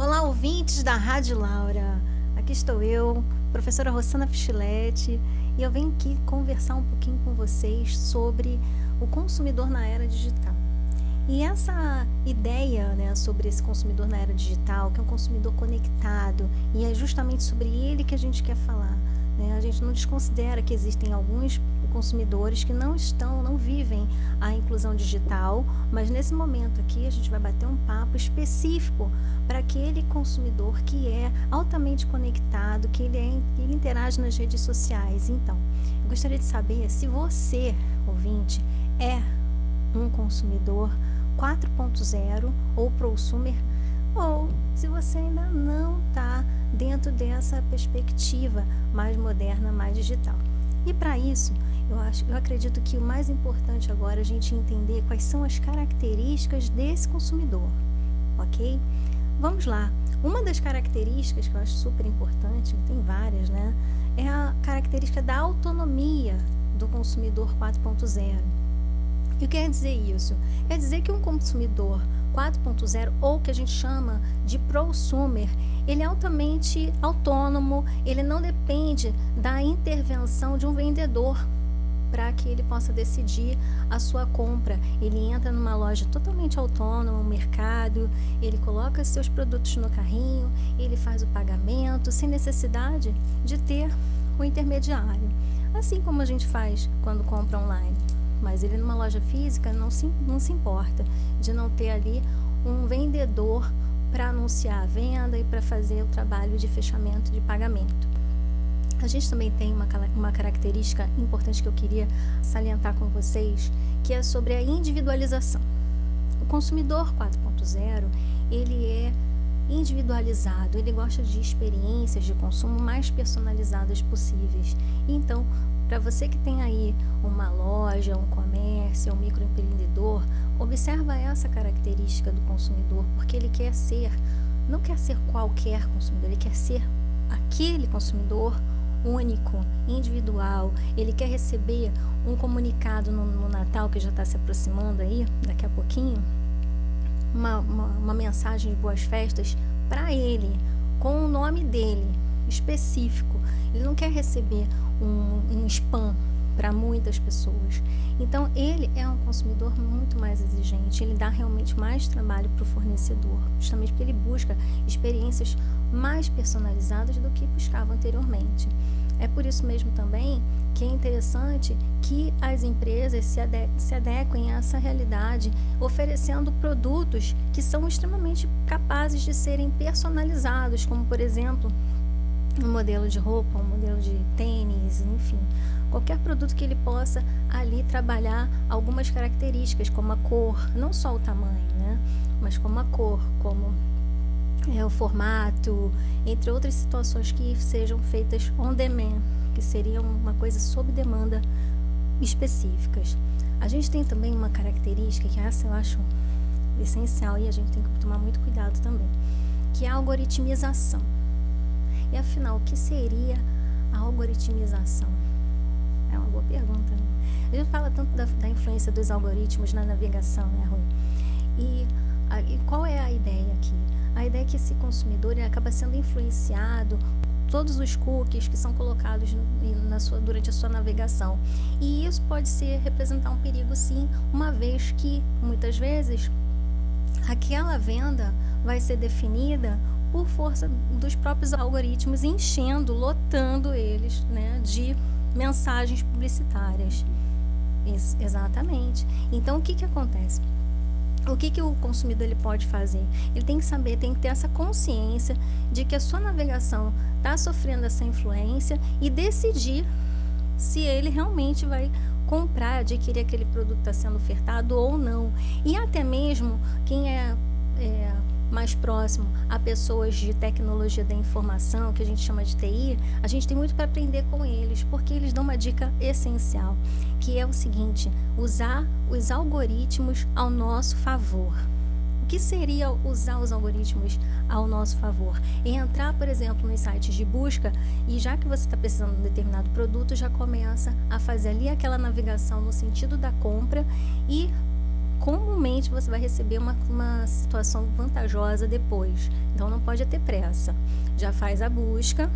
Olá, ouvintes da Rádio Laura. Aqui estou eu, professora Rossana Fischletti, e eu venho aqui conversar um pouquinho com vocês sobre o consumidor na era digital. E essa ideia, né, sobre esse consumidor na era digital, que é um consumidor conectado, e é justamente sobre ele que a gente quer falar, né? A gente não desconsidera que existem alguns consumidores que não vivem a inclusão digital, mas nesse momento aqui a gente vai bater um papo específico para aquele consumidor que é altamente conectado, que ele interage nas redes sociais. Então, eu gostaria de saber se você, ouvinte, é um consumidor 4.0 ou prosumer, ou se você ainda não está dentro dessa perspectiva mais moderna, mais digital. E para isso, eu acredito que o mais importante agora é a gente entender quais são as características desse consumidor, ok? Vamos lá. Uma das características que eu acho super importante, tem várias, né? É a característica da autonomia do consumidor 4.0. E o que quer dizer isso? Quer dizer que um consumidor 4.0, ou que a gente chama de prosumer, ele é altamente autônomo, ele não depende da intervenção de um vendedor para que ele possa decidir a sua compra. Ele entra numa loja totalmente autônoma, um mercado, ele coloca seus produtos no carrinho, ele faz o pagamento sem necessidade de ter o intermediário. Assim como a gente faz quando compra online. Mas ele numa loja física não se importa de não ter ali um vendedor para anunciar a venda e para fazer o trabalho de fechamento de pagamento. A gente também tem uma característica importante que eu queria salientar com vocês, que é sobre a individualização. O consumidor 4.0, ele é individualizado, ele gosta de experiências de consumo mais personalizadas possíveis. Então, para você que tem aí uma loja, um comércio, um microempreendedor, observa essa característica do consumidor, porque ele não quer ser qualquer consumidor, ele quer ser aquele consumidor único, individual. Ele quer receber um comunicado no Natal, que já está se aproximando aí, daqui a pouquinho, uma mensagem de boas festas para ele, com o nome dele específico. Ele não quer receber um spam para muitas pessoas. Então, ele é um consumidor muito mais exigente, ele dá realmente mais trabalho para o fornecedor, justamente porque ele busca experiências mais personalizadas do que buscava anteriormente. É por isso mesmo também que é interessante que as empresas se adequem a essa realidade, oferecendo produtos que são extremamente capazes de serem personalizados, como, por exemplo, um modelo de roupa, um modelo de tênis, enfim, qualquer produto que ele possa ali trabalhar algumas características, como a cor, não só o tamanho, né, mas como a cor, como o formato, entre outras situações que sejam feitas on demand, que seriam uma coisa sob demanda específicas. A gente tem também uma característica que essa eu acho essencial e a gente tem que tomar muito cuidado também, que é a algoritmização. E afinal, o que seria a algoritmização? É uma boa pergunta, né? A gente fala tanto da influência dos algoritmos na navegação, né, Rui? E qual é a ideia aqui? A ideia é que esse consumidor ele acaba sendo influenciado por todos os cookies que são colocados durante a sua navegação. E isso pode representar um perigo, sim, uma vez que, muitas vezes, aquela venda vai ser definida por força dos próprios algoritmos, lotando eles, né, de mensagens publicitárias. Exatamente. Então, o que acontece? O que o consumidor ele pode fazer? Ele tem que saber, tem que ter essa consciência de que a sua navegação está sofrendo essa influência e decidir se ele realmente vai comprar, adquirir aquele produto que está sendo ofertado ou não. E até mesmo quem é mais próximo a pessoas de tecnologia da informação, que a gente chama de TI, a gente tem muito para aprender com eles, porque eles dão uma dica essencial, que é o seguinte: usar os algoritmos ao nosso favor. O que seria usar os algoritmos ao nosso favor? É entrar, por exemplo, nos sites de busca e, já que você está precisando de um determinado produto, já começa a fazer ali aquela navegação no sentido da compra e comumente você vai receber uma situação vantajosa depois. Então não pode ter pressa. Já faz a busca,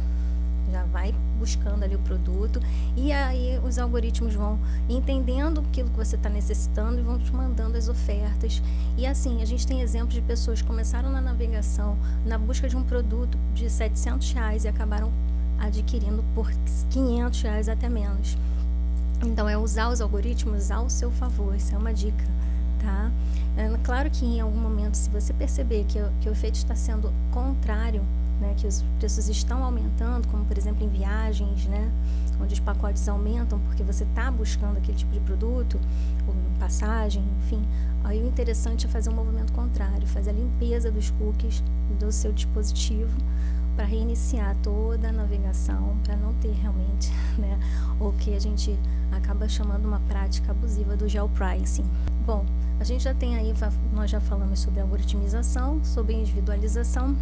já vai buscando ali o produto e aí os algoritmos vão entendendo aquilo que você está necessitando e vão te mandando as ofertas. E assim, a gente tem exemplos de pessoas que começaram na navegação, na busca de um produto de R$700 e acabaram adquirindo por R$500 até menos. Então é usar os algoritmos ao seu favor, isso é uma dica, tá? Claro que em algum momento, se você perceber que o efeito está sendo contrário, né, que os preços estão aumentando, como por exemplo em viagens, né, onde os pacotes aumentam porque você está buscando aquele tipo de produto, ou passagem, enfim, aí o interessante é fazer um movimento contrário, fazer a limpeza dos cookies do seu dispositivo para reiniciar toda a navegação, para não ter realmente, né, o que a gente acaba chamando uma prática abusiva do geopricing. Bom, a gente já tem aí, nós já falamos sobre algoritmização, sobre individualização.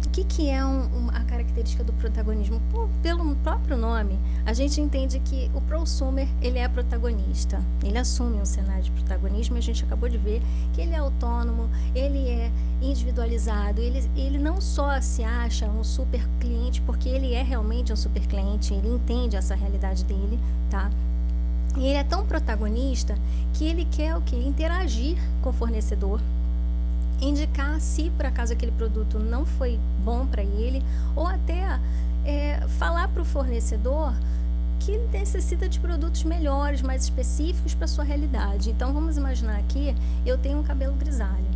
O que é a característica do protagonismo? Pelo próprio nome, a gente entende que o prosumer, ele é protagonista. Ele assume um cenário de protagonismo e a gente acabou de ver que ele é autônomo, ele é individualizado, ele não só se acha um super cliente, porque ele é realmente um super cliente, ele entende essa realidade dele, tá? E ele é tão protagonista que ele quer o quê? Interagir com o fornecedor, indicar se por acaso aquele produto não foi bom para ele, ou até falar para o fornecedor que ele necessita de produtos melhores, mais específicos para a sua realidade. Então vamos imaginar aqui, eu tenho um cabelo grisalho,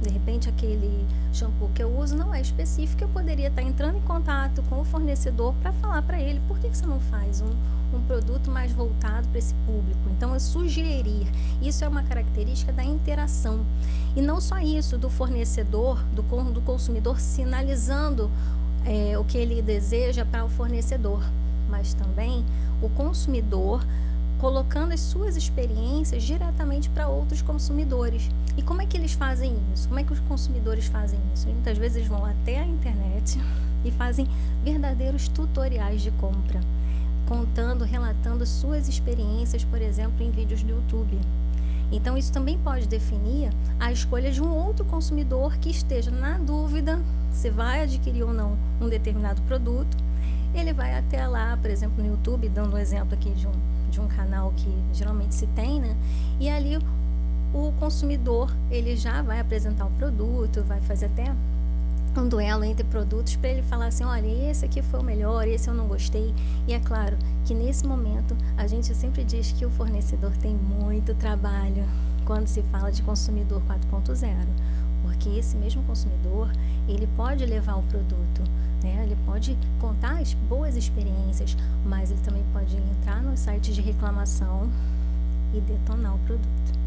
de repente aquele shampoo que eu uso não é específico, eu poderia estar entrando em contato com o fornecedor para falar para ele, por que você não faz um produto mais voltado para esse público? Então, é sugerir. Isso é uma característica da interação. E não só isso, do fornecedor, do consumidor sinalizando o que ele deseja para o fornecedor, mas também o consumidor colocando as suas experiências diretamente para outros consumidores. E como é que eles fazem isso? Como é que os consumidores fazem isso? Muitas vezes eles vão até a internet e fazem verdadeiros tutoriais de compra, contando, relatando suas experiências, por exemplo, em vídeos do YouTube. Então, isso também pode definir a escolha de um outro consumidor que esteja na dúvida se vai adquirir ou não um determinado produto. Ele vai até lá, por exemplo, no YouTube, dando um exemplo aqui de um canal que geralmente se tem, né? E ali o consumidor, ele já vai apresentar o produto, vai fazer até um duelo entre produtos para ele falar assim, olha, esse aqui foi o melhor, esse eu não gostei. E é claro que nesse momento a gente sempre diz que o fornecedor tem muito trabalho quando se fala de consumidor 4.0, porque esse mesmo consumidor, ele pode levar o produto, né? Ele pode contar as boas experiências, mas ele também pode entrar nos sites de reclamação e detonar o produto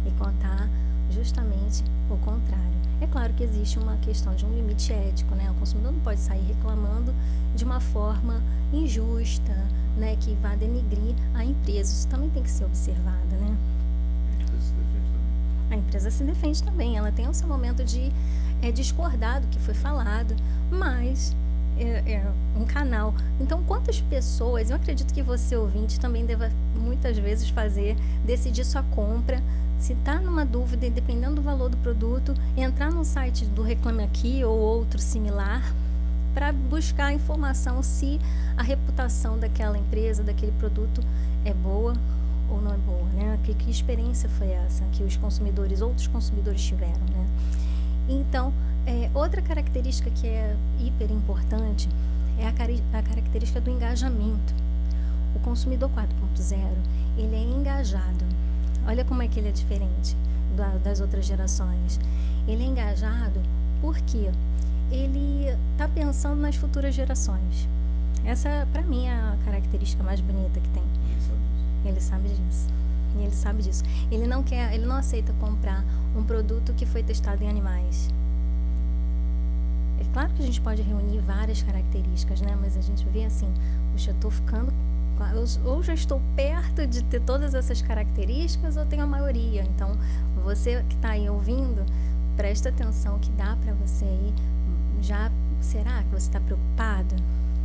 e contar justamente o contrário. É claro que existe uma questão de um limite ético, né? O consumidor não pode sair reclamando de uma forma injusta, né? Que vá denigrir a empresa. Isso também tem que ser observado, né? A empresa se defende também. Ela tem o seu momento de discordar do que foi falado, mas é um canal. Então, quantas pessoas, eu acredito que você, ouvinte, também deva muitas vezes decidir sua compra. Se está numa dúvida, dependendo do valor do produto, entrar no site do Reclame Aqui ou outro similar para buscar informação se a reputação daquela empresa, daquele produto é boa ou não é boa, né? Que experiência foi essa que os consumidores, outros consumidores tiveram, né? Então, outra característica que é hiper importante é a característica do engajamento. O consumidor 4.0, ele é engajado. Olha como é que ele é diferente das outras gerações. Ele é engajado porque ele está pensando nas futuras gerações. Essa, para mim, é a característica mais bonita que tem. Ele sabe disso. E ele sabe disso. Ele não aceita comprar um produto que foi testado em animais. É claro que a gente pode reunir várias características, né? Mas a gente vê assim, puxa, eu estou ficando... ou já estou perto de ter todas essas características ou tenho a maioria. Então, você que está aí ouvindo, presta atenção que dá para você aí. Será que você está preocupado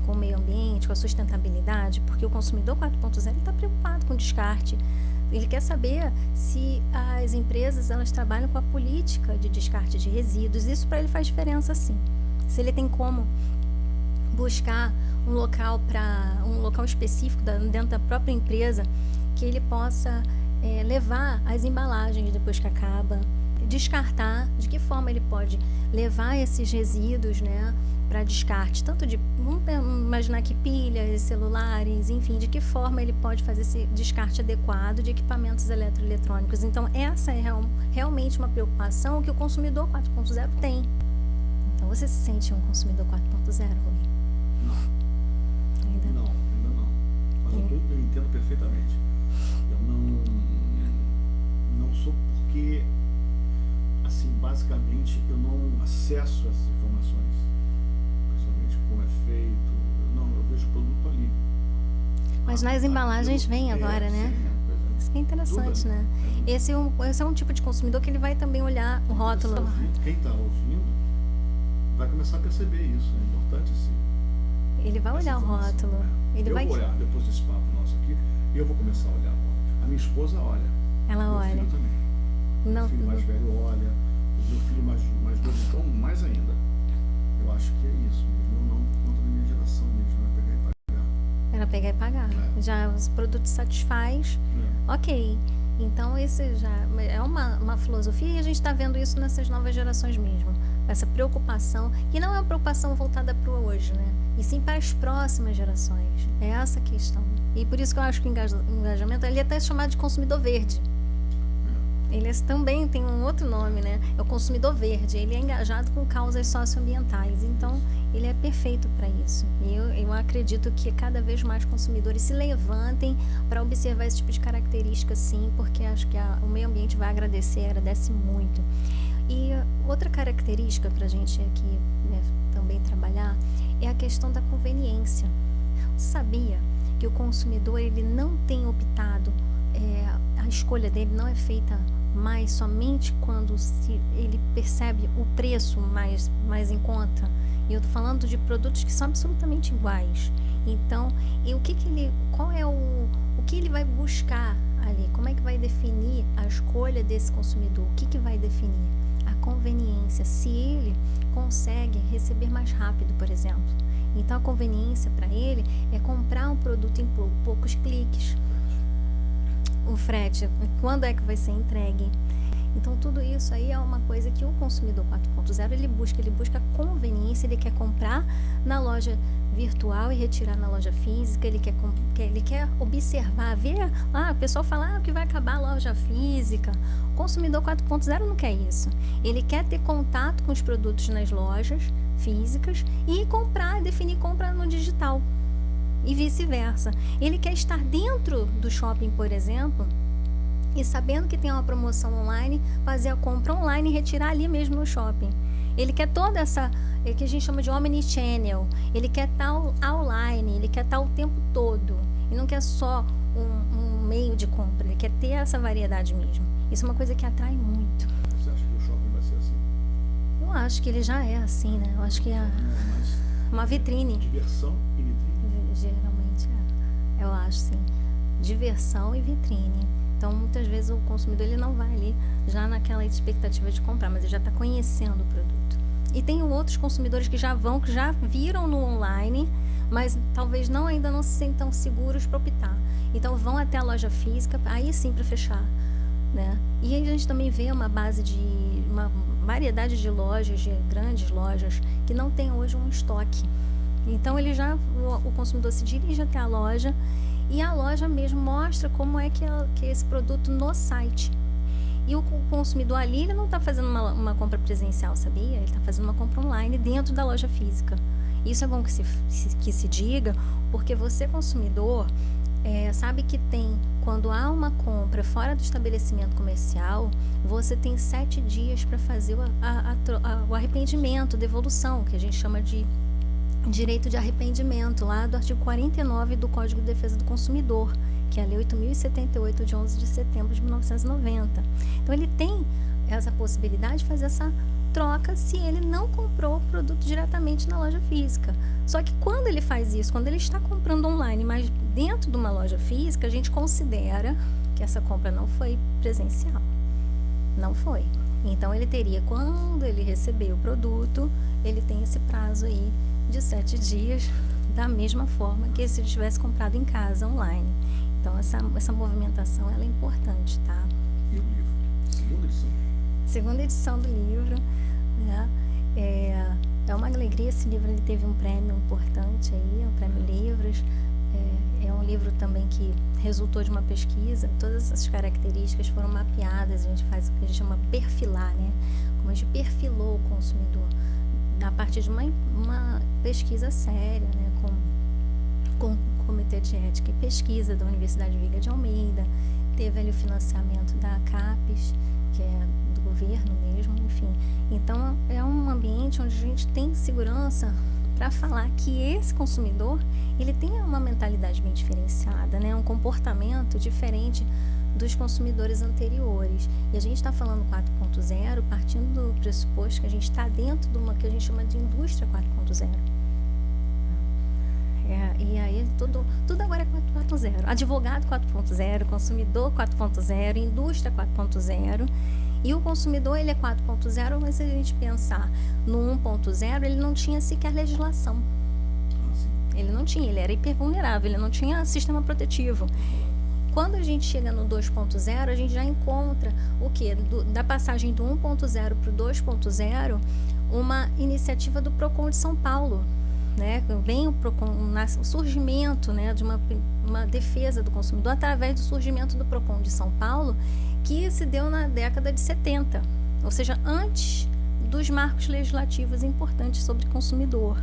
com o meio ambiente, com a sustentabilidade? Porque o consumidor 4.0 está preocupado com o descarte. Ele quer saber se as empresas elas trabalham com a política de descarte de resíduos. Isso para ele faz diferença, sim. Se ele tem como buscar um local específico dentro da própria empresa que ele possa levar as embalagens depois que acaba, descartar, de que forma ele pode levar esses resíduos, né, para descarte, tanto de, vamos imaginar que pilhas, celulares, enfim, de que forma ele pode fazer esse descarte adequado de equipamentos eletroeletrônicos. Então, essa é realmente uma preocupação que o consumidor 4.0 tem. Então, você se sente um consumidor 4.0, Rui? Não. Ainda não. Mas eu entendo perfeitamente. Eu não sou porque, assim, basicamente, eu não acesso essas informações. Principalmente como é feito. Eu vejo o produto ali. Mas nas embalagens vem agora, né? Sim, Isso que é interessante, né? Esse é um tipo de consumidor que ele vai também olhar o rótulo. Quem está ouvindo vai começar a perceber isso. É importante, sim. Ele vai olhar o rótulo. Eu vou olhar, depois desse papo nosso aqui, eu vou começar a olhar. A minha esposa olha. Ela meu olha. Filho também. Meu filho mais velho olha. O meu filho mais novo, então, mais ainda. Eu acho que é isso mesmo. Eu não, por conta da minha geração mesmo, é pegar e pagar. Era pegar e pagar. Já os produtos satisfaz. Ok. Então, esse já é uma filosofia e a gente está vendo isso nessas novas gerações mesmo. Essa preocupação, que não é uma preocupação voltada para o hoje, né? E sim para as próximas gerações. É essa a questão. E por isso que eu acho que o engajamento, ele é até chamado de consumidor verde. Ele também tem um outro nome, né? É o consumidor verde. Ele é engajado com causas socioambientais. Então, ele é perfeito para isso. E eu acredito que cada vez mais consumidores se levantem para observar esse tipo de característica, sim, porque acho que o meio ambiente vai agradece muito. E outra característica para a gente aqui, né, também trabalhar é a questão da conveniência. Você sabia que o consumidor ele não tem optado, a escolha dele não é feita mais somente quando ele percebe o preço mais em conta? E eu estou falando de produtos que são absolutamente iguais. Então, qual é o que ele vai buscar ali? Como é que vai definir a escolha desse consumidor? O que vai definir? A conveniência, se ele consegue receber mais rápido, por exemplo. Então, a conveniência para ele é comprar um produto em poucos cliques. O frete, quando é que vai ser entregue? Então, tudo isso aí é uma coisa que o consumidor 4.0 ele busca conveniência, ele quer comprar na loja virtual e retirar na loja física, ele quer observar, ver, o pessoal fala que vai acabar a loja física. O consumidor 4.0 não quer isso. Ele quer ter contato com os produtos nas lojas físicas e definir compra no digital. E vice-versa. Ele quer estar dentro do shopping, por exemplo, e sabendo que tem uma promoção online, fazer a compra online e retirar ali mesmo no shopping. Ele quer toda essa, que a gente chama de omnichannel. Ele quer estar online, ele quer estar o tempo todo. Ele não quer só um meio de compra, ele quer ter essa variedade mesmo. Isso é uma coisa que atrai muito. Você acha que o shopping vai ser assim? Eu acho que ele já é assim, né? Eu acho que é uma vitrine. Diversão e vitrine? Geralmente é. Eu acho, sim. Diversão e vitrine. Então, muitas vezes o consumidor ele não vai ali já naquela expectativa de comprar, mas ele já está conhecendo o produto. E tem outros consumidores que já viram no online, mas talvez ainda não se sentam seguros para optar. Então, vão até a loja física, aí sim para fechar, né? E aí a gente também vê uma variedade de lojas, de grandes lojas, que não tem hoje um estoque. Então, o consumidor se dirige até a loja e a loja mesmo mostra como é que é esse produto no site. E o consumidor ali, ele não está fazendo uma compra presencial, sabia? Ele está fazendo uma compra online dentro da loja física. Isso é bom que se diga, porque você, consumidor, sabe que quando há uma compra fora do estabelecimento comercial, você tem 7 dias para fazer o arrependimento, devolução, que a gente chama de direito de arrependimento, lá do artigo 49 do Código de Defesa do Consumidor, que é a Lei 8.078, de 11 de setembro de 1990. Então, ele tem essa possibilidade de fazer essa troca se ele não comprou o produto diretamente na loja física. Só que quando ele faz isso, quando ele está comprando online, mas dentro de uma loja física, a gente considera que essa compra não foi presencial. Não foi. Então, ele teria, quando ele receber o produto, ele tem esse prazo aí de 7 dias, da mesma forma que se ele tivesse comprado em casa, online. Então, essa movimentação, ela é importante, tá? E o livro? Segunda edição? Segunda edição do livro, né? É uma alegria. Esse livro, ele teve um prêmio importante aí, o Prêmio Livros. É um livro também que resultou de uma pesquisa. Todas essas características foram mapeadas. A gente faz o que a gente chama perfilar, né? Como a gente perfilou o consumidor a partir de uma pesquisa séria, né? Com o Comitê de Ética e Pesquisa da Universidade Viga de Almeida. Teve ali o financiamento da CAPES, que é do governo mesmo, enfim. Então, é um ambiente onde a gente tem segurança para falar que esse consumidor, ele tem uma mentalidade bem diferenciada, né? Um comportamento diferente dos consumidores anteriores. E a gente está falando 4.0 partindo do pressuposto que a gente está dentro de uma que a gente chama de indústria 4.0. E aí tudo agora é 4.0. Advogado 4.0, consumidor 4.0, indústria 4.0. E o consumidor, ele é 4.0, mas se a gente pensar no 1.0, ele não tinha sequer legislação. Ele não tinha, ele era hipervulnerável, ele não tinha sistema protetivo. Quando a gente chega no 2.0, a gente já encontra o quê? Da passagem do 1.0 para o 2.0, uma iniciativa do PROCON de São Paulo. Né? Vem o PROCON, o surgimento, né, de uma defesa do consumidor através do surgimento do PROCON de São Paulo, que se deu na década de 70, ou seja, antes dos marcos legislativos importantes sobre consumidor.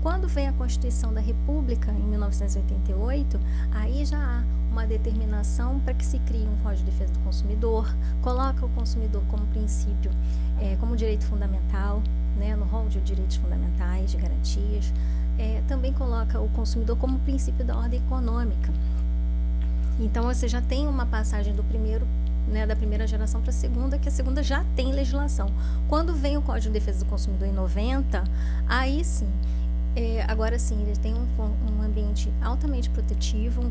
Quando vem a Constituição da República, em 1988, aí já há uma determinação para que se crie um Código de Defesa do Consumidor, coloca o consumidor como princípio, como direito fundamental, né, no rol de direitos fundamentais, de garantias. Também coloca o consumidor como princípio da ordem econômica. Então, você já tem uma passagem do primeiro, né, da primeira geração para a segunda, que a segunda já tem legislação. Quando vem o Código de Defesa do Consumidor em 90, aí sim, agora sim, ele tem um ambiente altamente protetivo,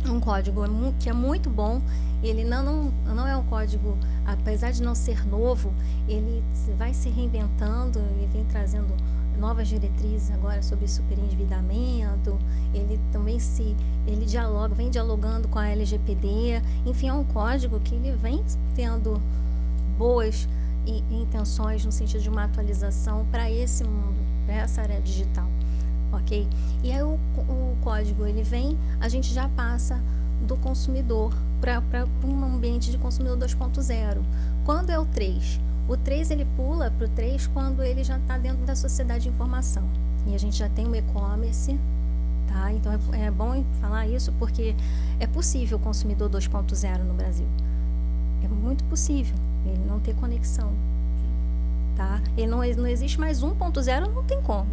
um código que é muito bom. Ele não é um código, apesar de não ser novo, ele vai se reinventando, ele vem trazendo novas diretrizes agora sobre superendividamento, ele também vem dialogando com a LGPD, enfim, é um código que ele vem tendo boas intenções no sentido de uma atualização para esse mundo, para essa área digital, ok? E aí o código, ele vem, a gente já passa do consumidor para um ambiente de consumidor 2.0. Quando é o 3? O 3, ele pula para o 3 quando ele já está dentro da sociedade de informação. E a gente já tem o e-commerce, tá? Então, é bom falar isso porque é possível o consumidor 2.0 no Brasil. É muito possível ele não ter conexão, tá? Ele não existe mais 1.0, não tem como,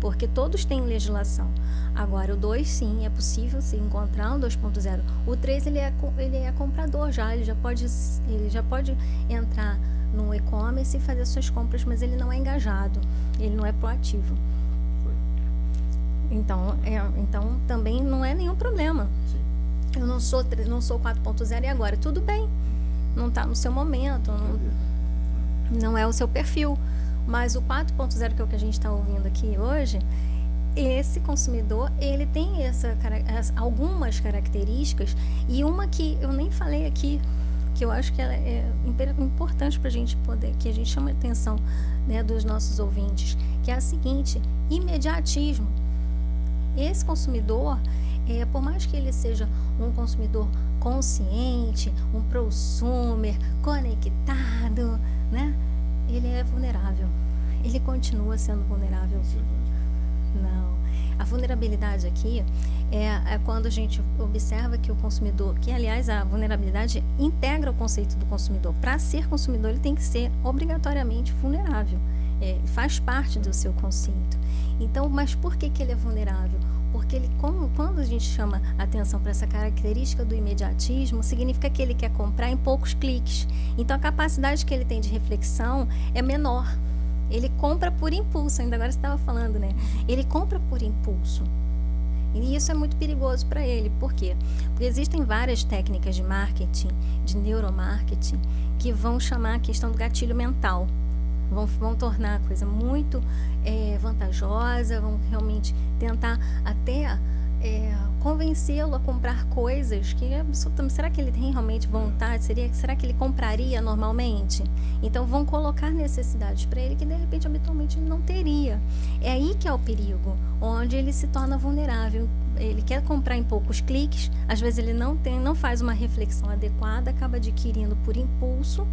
porque todos têm legislação. Agora, o 2, sim, é possível se encontrar um 2.0. O 3, ele é comprador já, ele já pode entrar no e-commerce e fazer suas compras, mas ele não é engajado, ele não é proativo. Então, também não é nenhum problema. Sim. Eu não sou 4.0 e agora, tudo bem, não está no seu momento, não é o seu perfil. Mas o 4.0, que é o que a gente está ouvindo aqui hoje, esse consumidor, ele tem algumas características, e uma que eu nem falei aqui, que eu acho que ela é importante para a gente poder, que a gente chama a atenção, né, dos nossos ouvintes, que é a seguinte: imediatismo. Esse consumidor, por mais que ele seja um consumidor consciente, um prosumer, conectado, né, ele é vulnerável. Ele continua sendo vulnerável. Não. A vulnerabilidade aqui é quando a gente observa que o consumidor, que aliás a vulnerabilidade integra o conceito do consumidor. Para ser consumidor, ele tem que ser obrigatoriamente vulnerável. Faz parte do seu conceito. Então, mas por que ele é vulnerável? Porque quando a gente chama atenção para essa característica do imediatismo, significa que ele quer comprar em poucos cliques. Então, a capacidade que ele tem de reflexão é menor. Ele compra por impulso, ainda agora você estava falando, né? Ele compra por impulso. E isso é muito perigoso para ele. Por quê? Porque existem várias técnicas de marketing, de neuromarketing, que vão chamar a questão do gatilho mental. Vão tornar a coisa muito vantajosa, vão realmente tentar até convencê-lo a comprar coisas que absolutamente... Será que ele tem realmente vontade? Será que ele compraria normalmente? Então vão colocar necessidades para ele que de repente habitualmente ele não teria. É aí que é o perigo, onde ele se torna vulnerável. Ele quer comprar em poucos cliques, às vezes ele não faz uma reflexão adequada, acaba adquirindo por impulso.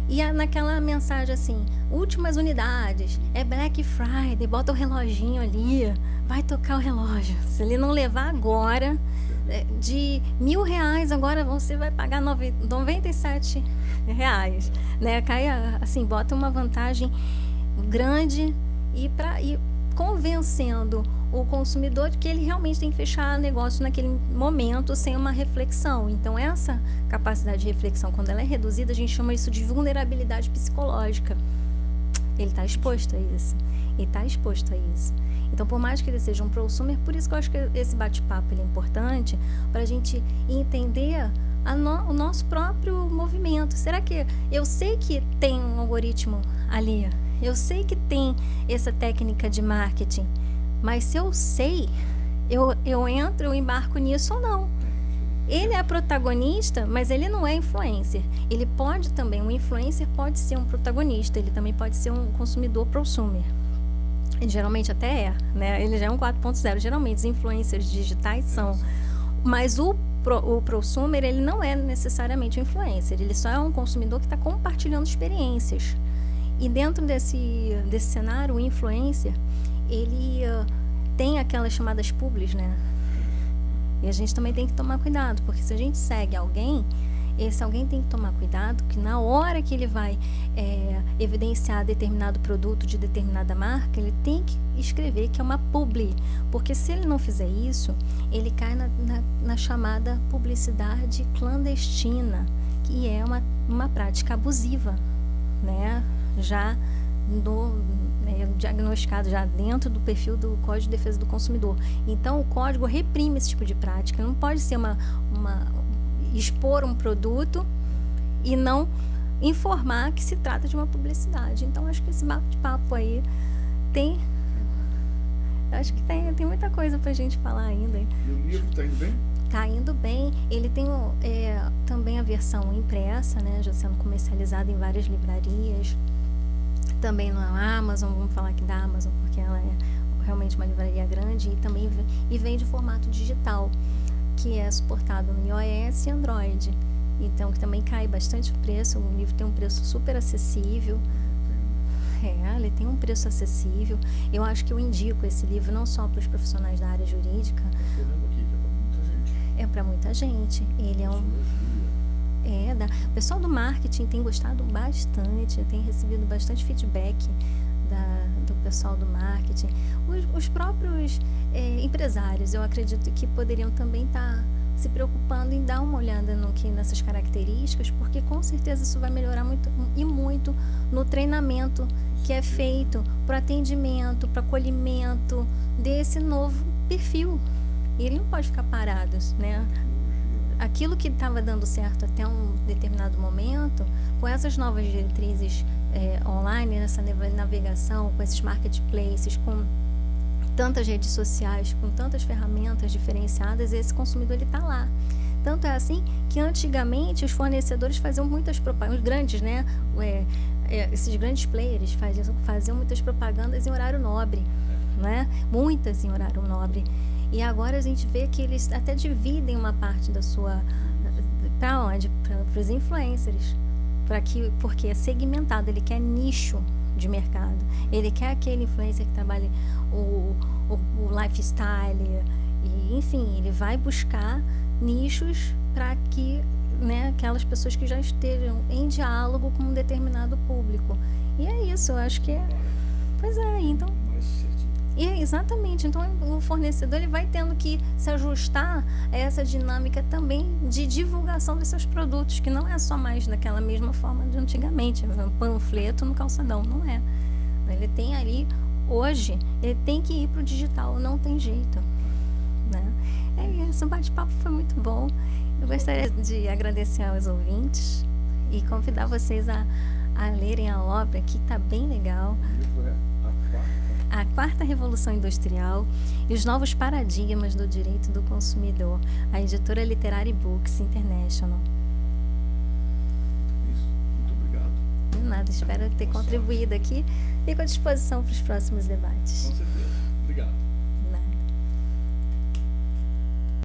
E naquela mensagem assim, últimas unidades, é Black Friday, bota o reloginho ali, vai tocar o relógio. Se ele não levar agora, de R$1.000, agora você vai pagar R$97, né? Cai assim, bota uma vantagem grande e convencendo o consumidor de que ele realmente tem que fechar negócio naquele momento sem uma reflexão. Então, essa capacidade de reflexão, quando ela é reduzida, a gente chama isso de vulnerabilidade psicológica. Ele está exposto a isso. Então, por mais que ele seja um prosumer, por isso que eu acho que esse bate-papo ele é importante para a gente entender o nosso próprio movimento. Será que eu sei que tem um algoritmo ali? Eu sei que tem essa técnica de marketing, mas se eu sei, eu entro, eu embarco nisso ou não. Ele é protagonista, mas ele não é influencer. Ele pode também, um influencer pode ser um protagonista, ele também pode ser um consumidor prosumer. Ele geralmente até é, né? Ele já é um 4.0. Geralmente os influencers digitais são. Mas o prosumer, ele não é necessariamente um influencer, ele só é um consumidor que está compartilhando experiências. E dentro desse cenário, o influencer, ele tem aquelas chamadas publis, né? E a gente também tem que tomar cuidado, porque se a gente segue alguém, esse alguém tem que tomar cuidado, que na hora que ele vai evidenciar determinado produto de determinada marca, ele tem que escrever que é uma publi, porque se ele não fizer isso, ele cai na chamada publicidade clandestina, que é uma prática abusiva, né? Já diagnosticado já dentro do perfil do Código de Defesa do Consumidor. Então, o código reprime esse tipo de prática. Não pode ser expor um produto e não informar que se trata de uma publicidade. Então, acho que esse bate-papo aí acho que tem muita coisa para a gente falar ainda. E o livro está indo bem? Está indo bem. Ele tem também a versão impressa, né, já sendo comercializada em várias livrarias. Também na Amazon, vamos falar aqui da Amazon, porque ela é realmente uma livraria grande, e também vem de formato digital, que é suportado no iOS e Android. Então, que também cai bastante o preço. O livro tem um preço super acessível. Ele tem um preço acessível. Eu acho que eu indico esse livro não só para os profissionais da área jurídica. É para muita gente. Ele é o pessoal do marketing tem gostado bastante, tem recebido bastante feedback do pessoal do marketing. Os próprios empresários, eu acredito que poderiam também estar se preocupando em dar uma olhada nessas características, porque com certeza isso vai melhorar muito no treinamento que é feito para atendimento, para acolhimento desse novo perfil. E ele não pode ficar parado, né? Aquilo que estava dando certo até um determinado momento, com essas novas diretrizes online, nessa navegação, com esses marketplaces, com tantas redes sociais, com tantas ferramentas diferenciadas, esse consumidor está lá. Tanto é assim que antigamente os fornecedores faziam muitas propagandas, os grandes, né? Esses grandes players faziam muitas propagandas em horário nobre, né? Muitas em horário nobre. E agora a gente vê que eles até dividem uma parte da sua... Para onde? Para os influencers. Porque é segmentado, ele quer nicho de mercado. Ele quer aquele influencer que trabalhe o lifestyle. E, enfim, ele vai buscar nichos para que, né, aquelas pessoas que já estejam em diálogo com um determinado público. E é isso, eu acho que é... Pois é, então... Exatamente, então o fornecedor ele vai tendo que se ajustar a essa dinâmica também de divulgação dos seus produtos, que não é só mais daquela mesma forma de antigamente, um panfleto no calçadão, não é. Ele tem ali, hoje, ele tem que ir para o digital, não tem jeito, né? isso, o bate-papo foi muito bom. Eu gostaria de agradecer aos ouvintes e convidar vocês a lerem a obra, que está bem legal. O livro é A Quarta Revolução Industrial e os Novos Paradigmas do Direito do Consumidor, a editora Literary Books International. Isso, muito obrigado. De nada, espero ter contribuído aqui. Fico à disposição para os próximos debates. Com certeza.